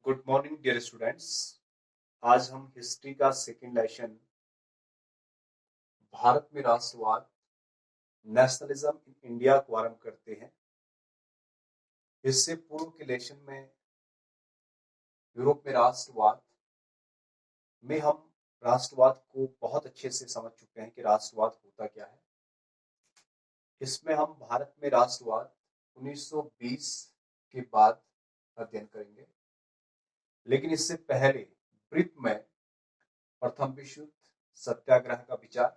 Good morning dear students. आज हम history का सेकेंड लेसन भारत में राष्ट्रवाद नेशनलिज्म इन इंडिया को आरंभ करते हैं। इससे पूर्व के लेसन में यूरोप में राष्ट्रवाद में हम राष्ट्रवाद को बहुत अच्छे से समझ चुके हैं कि राष्ट्रवाद होता क्या है। इसमें हम भारत में राष्ट्रवाद 1920 के बाद अध्ययन करेंगे, लेकिन इससे पहले ब्रीफ में प्रथम विश्व युद्ध, सत्याग्रह का विचार,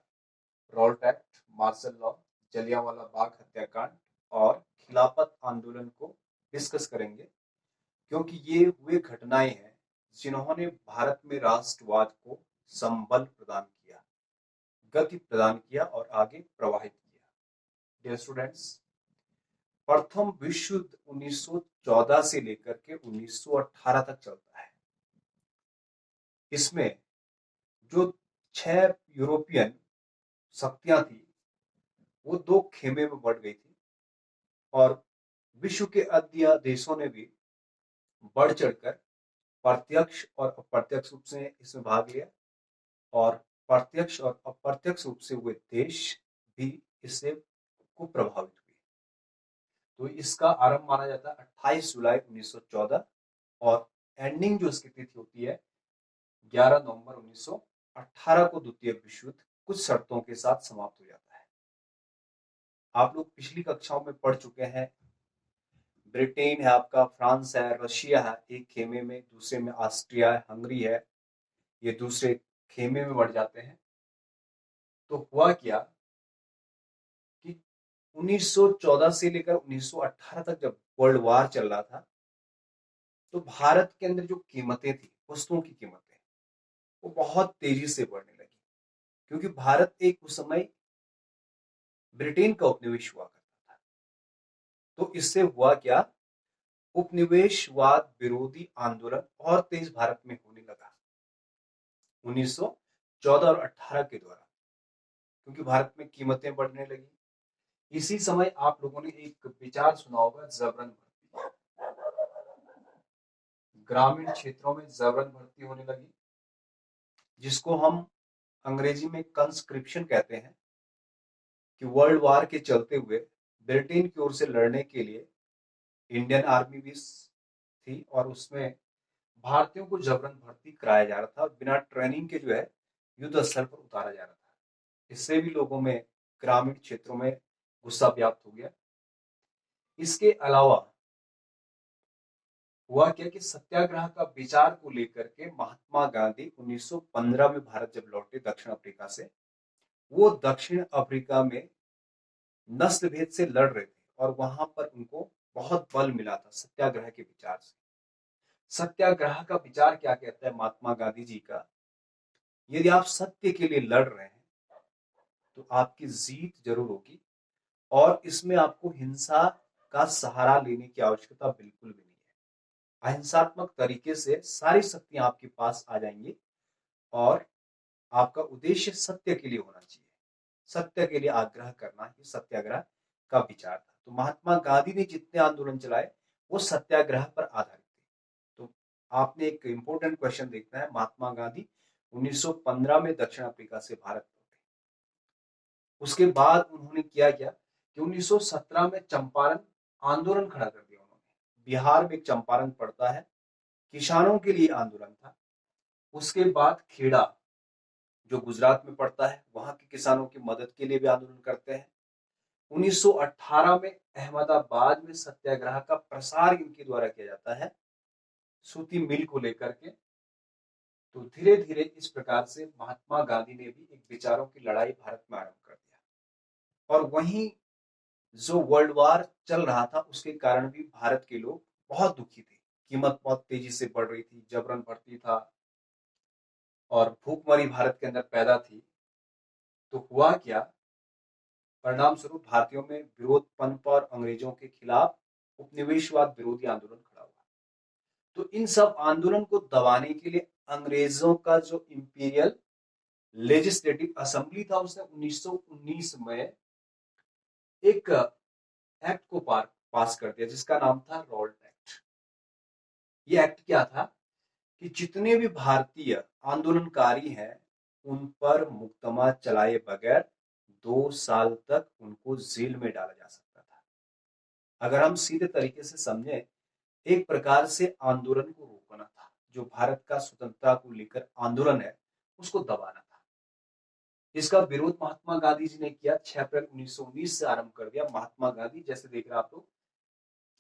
Rowlatt Act, martial law, Jallianwala Bagh हत्याकांड और खिलाफत आंदोलन को डिस्कस करेंगे, क्योंकि ये वे घटनाएं हैं जिन्होंने भारत में राष्ट्रवाद को संबल प्रदान किया, गति प्रदान किया और आगे प्रवाहित किया। डियर स्टूडेंट्स, प्रथम विश्व युद्ध 1914 से लेकर के 1918 तक चलता है। इसमें जो 6 यूरोपियन शक्तियां थी वो 2 खेमे में बढ़ गई थी और विश्व के अन्य देशों ने भी बढ़ चढ़कर प्रत्यक्ष और अप्रत्यक्ष रूप से इसमें भाग लिया और प्रत्यक्ष और अप्रत्यक्ष रूप से हुए देश भी इससे को प्रभावित हुए। तो इसका आरंभ माना जाता है 28 जुलाई 1914 और एंडिंग जो इसकी तिथि होती है 11 नवंबर 1918 को द्वितीय विश्व युद्ध कुछ शर्तों के साथ समाप्त हो जाता है। आप लोग पिछली कक्षाओं में पढ़ चुके हैं, ब्रिटेन है आपका, फ्रांस है, रशिया है एक खेमे में, दूसरे में ऑस्ट्रिया है, हंगरी है, ये दूसरे खेमे में बढ़ जाते हैं। तो हुआ क्या कि 1914 से लेकर 1918 तक जब वर्ल्ड वार चल रहा था तो भारत के अंदर जो कीमतें थी, वस्तुओं की कीमतें, वो बहुत तेजी से बढ़ने लगी, क्योंकि भारत एक उस समय ब्रिटेन का उपनिवेश हुआ करता था। तो इससे हुआ क्या, उपनिवेशवाद विरोधी आंदोलन और तेज भारत में होने लगा 1914 और 18 के दौरान, क्योंकि भारत में कीमतें बढ़ने लगी। इसी समय आप लोगों ने एक विचार सुना होगा, जबरन भर्ती। ग्रामीण क्षेत्रों में जबरन भर्ती होने लगी, जिसको हम अंग्रेजी में कंस्क्रिप्शन कहते हैं, कि वर्ल्ड वार के चलते हुए ब्रिटेन की ओर से लड़ने के लिए इंडियन आर्मी भी थी और उसमें भारतीयों को जबरन भर्ती कराया जा रहा था और बिना ट्रेनिंग के जो है युद्ध स्थल पर उतारा जा रहा था। इससे भी लोगों में ग्रामीण क्षेत्रों में गुस्सा व्याप्त हो गया। इसके अलावा हुआ क्या कि सत्याग्रह का विचार को लेकर के महात्मा गांधी 1915 में भारत जब लौटे दक्षिण अफ्रीका से, वो दक्षिण अफ्रीका में नस्ल भेद से लड़ रहे थे और वहां पर उनको बहुत बल मिला था सत्याग्रह के विचार से। सत्याग्रह का विचार क्या कहता है महात्मा गांधी जी का, यदि आप सत्य के लिए लड़ रहे हैं तो आपकी जीत जरूर होगी और इसमें आपको हिंसा का सहारा लेने की आवश्यकता बिल्कुल भी नहीं है। अहिंसात्मक तरीके से सारी शक्तियां आपके पास आ जाएंगी और आपका उद्देश्य सत्य के लिए होना चाहिए। सत्य के लिए आग्रह करना ही सत्याग्रह का विचार था। तो महात्मा गांधी ने जितने आंदोलन चलाए वो सत्याग्रह पर आधारित थे। तो आपने एक इंपॉर्टेंट क्वेश्चन देखना है, महात्मा गांधी 1915 में दक्षिण अफ्रीका से भारत लौटे। उसके बाद उन्होंने किया क्या कि 1917 में चंपारण आंदोलन खड़ा कर दिया उन्होंने। बिहार में एक चंपारण पड़ता है, किसानों के लिए आंदोलन था। उसके बाद खेड़ा जो गुजरात में पड़ता है, वहां के किसानों की मदद के लिए भी आंदोलन करते हैं। 1918 में अहमदाबाद में सत्याग्रह का प्रसार इनके द्वारा किया जाता है, सूती मिल को लेकर के। तो धीरे धीरे इस प्रकार से महात्मा गांधी ने भी एक विचारों की लड़ाई भारत में आरंभ कर दिया और वहीं जो वर्ल्ड वार चल रहा था उसके कारण भी भारत के लोग बहुत दुखी थे। कीमत बहुत तेजी से बढ़ रही थी, जबरन भर्ती था और भूखमरी भारत के अंदर पैदा थी। तो हुआ क्या, परिणाम स्वरूप भारतीयों में विरोध पनप और अंग्रेजों के खिलाफ उपनिवेशवाद विरोधी आंदोलन खड़ा हुआ। तो इन सब आंदोलन को दबाने के लिए अंग्रेजों का जो इंपीरियल लेजिस्लेटिव असेंबली था, उसने 1919 में एक एक्ट को पास कर दिया जिसका नाम था रॉल्ट एक्ट। ये एक्ट क्या था कि जितने भी भारतीय आंदोलनकारी हैं उन पर मुकदमा चलाए बगैर 2 साल तक उनको जेल में डाला जा सकता था। अगर हम सीधे तरीके से समझें, एक प्रकार से आंदोलन को रोकना था। जो भारत का स्वतंत्रता को लेकर आंदोलन है उसको दबाना था। इसका विरोध महात्मा गांधी जी ने किया। 6 अप्रैल 1919 से आरंभ कर दिया महात्मा गांधी। जैसे देख रहे हैं आप लोग,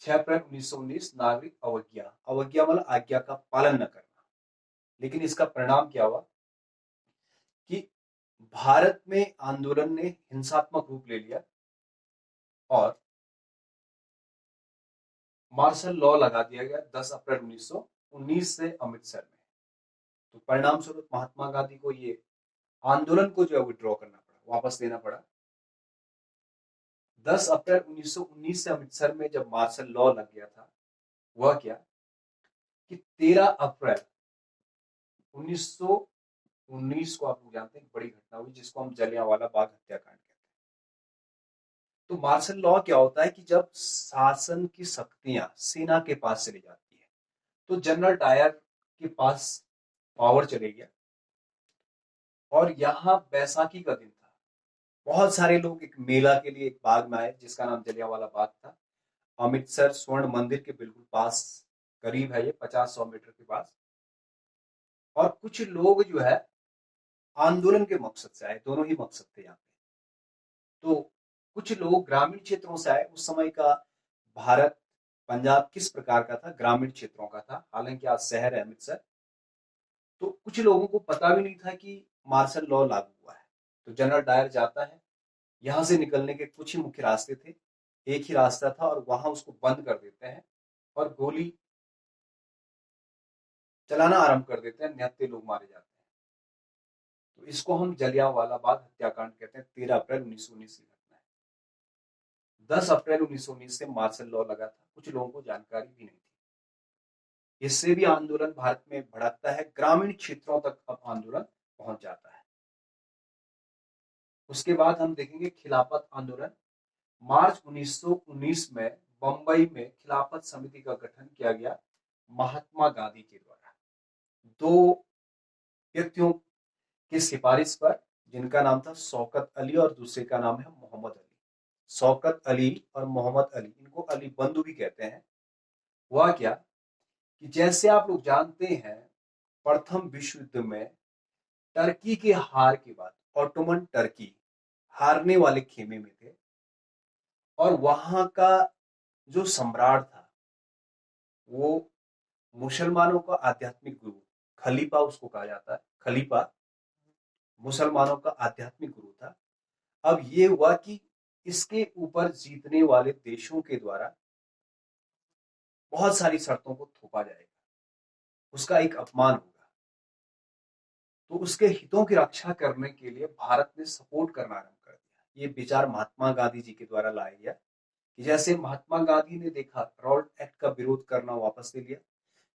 6 अप्रैल 1919 नागरिक अवज्ञा। अवज्ञा मतलब आज्ञा का पालन न करना। लेकिन इसका परिणाम क्या हुआ कि भारत में आंदोलन ने हिंसात्मक रूप ले लिया और मार्शल लॉ लगा दिया गया 10 अप्रैल 1919 से अमृतसर में। तो परिणाम स्वरूप महात्मा गांधी को ये आंदोलन को जो है विड्रॉ करना पड़ा, वापस लेना पड़ा। 10 अप्रैल 1919 से अमृतसर में जब मार्शल लॉ लग गया था, वह क्या कि 13 अप्रैल 1919 को आप लोग जानते हैं बड़ी घटना हुई जिसको हम जलियांवाला बाग हत्याकांड कहते हैं। तो मार्शल लॉ क्या होता है कि जब शासन की शक्तियां सेना के पास चली जाती है, तो जनरल डायर के पास पावर चले गया। और यहाँ बैसाखी का दिन था। बहुत सारे लोग एक मेला के लिए एक बाग में आए जिसका नाम जलियांवाला बाग था। अमृतसर स्वर्ण मंदिर के बिल्कुल पास, करीब है ये, 50-100 मीटर के पास। और कुछ लोग जो है आंदोलन के मकसद से आए, दोनों ही मकसद थे यहाँ पे। तो कुछ लोग ग्रामीण क्षेत्रों से आए। उस समय का भारत, पंजाब किस प्रकार का था, ग्रामीण क्षेत्रों का था। हालांकि आज शहर है अमृतसर। तो कुछ लोगों को पता भी नहीं था कि मार्शल लॉ लागू हुआ है। तो जनरल डायर जाता है, यहां से निकलने के कुछ ही मुख्य रास्ते थे, एक ही रास्ता था और वहां उसको बंद कर देते हैं और गोली चलाना आरंभ कर देते हैं। निहत्थे लोग मारे जाते हैं। तो इसको हम जलियांवाला बाग हत्याकांड कहते हैं। 13 अप्रैल 1919 की घटना है। 10 अप्रैल 1919 से मार्शल लॉ लगा था। कुछ लोगों को जानकारी भी नहीं थी। इससे भी आंदोलन भारत में भड़कता है, ग्रामीण क्षेत्रों तक अब आंदोलन पहुंच जाता है। उसके बाद हम देखेंगे खिलाफत आंदोलन। मार्च 1919 में बंबई में खिलाफत समिति का गठन किया गया महात्मा गांधी के द्वारा, दो व्यक्तियों की सिफारिश पर, जिनका नाम था शौकत अली और दूसरे का नाम है मोहम्मद अली। शौकत अली और मोहम्मद अली, इनको अली बंधु भी कहते हैं। हुआ क्या कि जैसे आप लोग जानते हैं, प्रथम विश्व युद्ध में टर्की के हार के बाद ऑटोमन टर्की हारने वाले खेमे में थे। और वहां का जो सम्राट था वो मुसलमानों का आध्यात्मिक गुरु, खलीफा उसको कहा जाता है। खलीफा मुसलमानों का आध्यात्मिक गुरु था। अब ये हुआ कि इसके ऊपर जीतने वाले देशों के द्वारा बहुत सारी शर्तों को थोपा जाएगा, उसका एक अपमान होगा। तो उसके हितों की रक्षा करने के लिए भारत ने सपोर्ट करना आरंभ कर दिया। ये विचार महात्मा गांधी जी के द्वारा लाया गया कि जैसे महात्मा गांधी ने देखा, रॉल्ट एक्ट का विरोध करना वापस ले लिया।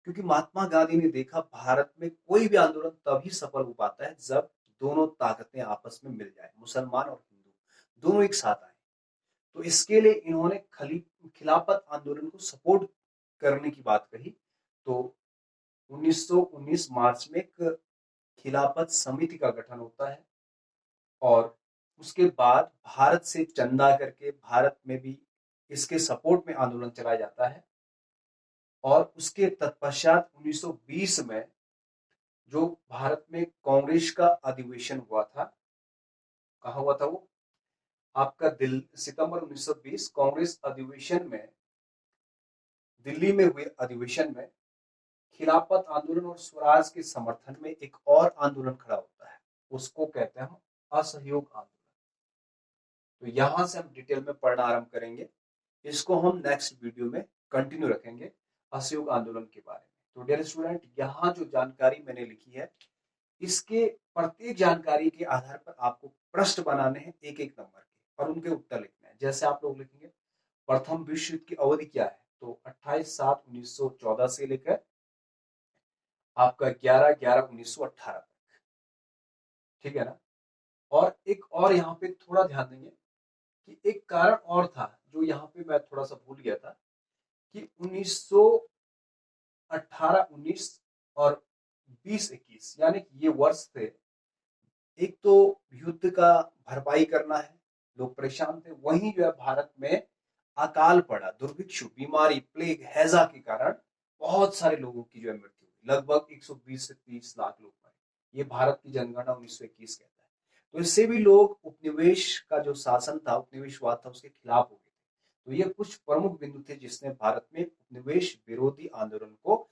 क्योंकि महात्मा गांधी ने देखा भारत में कोई भी आंदोलन तभी सफल हो पाता है जब दोनों ताकतें आपस में मिल जाए, मुसलमान और हिंदू दोनों एक साथ आए। तो इसके लिए इन्होंने खिलाफत आंदोलन को सपोर्ट करने की बात कही। तो 1919 मार्च में एक खिलाफत समिति का गठन होता है और उसके बाद भारत से चंदा करके भारत में भी इसके सपोर्ट में आंदोलन चलाया जाता है। और उसके तत्पश्चात 1920 में जो भारत में कांग्रेस का अधिवेशन हुआ था, कहा हुआ था वो आपका सितंबर 1920 कांग्रेस अधिवेशन में, दिल्ली में हुए अधिवेशन में खिलाफत आंदोलन और स्वराज के समर्थन में एक और आंदोलन खड़ा होता है। उसको कहते हैं हम असहयोग आंदोलन। तो यहां से हम डिटेल में पढ़ना आरंभ करेंगे। इसको हम नेक्स्ट वीडियो में कंटिन्यू रखेंगे असहयोग आंदोलन के बारे में। तो डियर स्टूडेंट, यहाँ जो जानकारी मैंने लिखी है, इसके प्रत्येक जानकारी के आधार पर आपको प्रश्न बनाने हैं एक एक नंबर के और उनके उत्तर लिखने हैं। जैसे आप लोग लिखेंगे प्रथम विश्व युद्ध की अवधि क्या है, तो 28/7/1914 से लेकर आपका 11/11/1918 तक। ठीक है ना। और एक और यहाँ पे थोड़ा ध्यान देंगे कि एक कारण और था जो यहाँ पे मैं थोड़ा सा भूल गया था कि 1918, 19 और 1920-21 यानी कि ये वर्ष थे, एक तो युद्ध का भरपाई करना है, लोग परेशान थे, वहीं जो है भारत में अकाल पड़ा, दुर्भिक्षु, बीमारी, प्लेग, हैजा के कारण बहुत सारे लोगों की जो है मृत्यु हुई, लगभग 120 से 30 लाख लोग मरे। ये भारत की जनगणना 1921 कहता है। तो इससे भी लोग उपनिवेश का जो शासन था, उपनिवेशवाद था, उसके खिलाफ हो गए। तो ये कुछ प्रमुख बिंदु थे जिसने भारत में उपनिवेश विरोधी आंदोलन को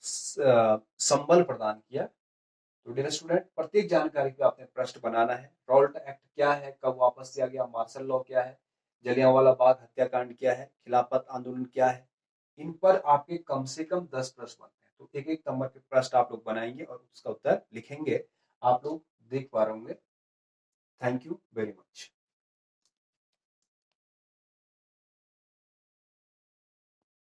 संबल प्रदान किया। तो डियर स्टूडेंट, प्रत्येक जानकारी पे आपने प्रश्न बनाना है। रॉल्ट एक्ट क्या है, कब वापस लिया गया, मार्शल लॉ क्या है, जलियांवाला बाग हत्याकांड क्या है, खिलाफत आंदोलन क्या है, इन पर आपके कम से कम 10 प्रश्न बनते हैं। तो एक एक नंबर के प्रश्न आप लोग बनाएंगे और उसका उत्तर लिखेंगे। आप लोग देख पा रहे होंगे। Thank you very much.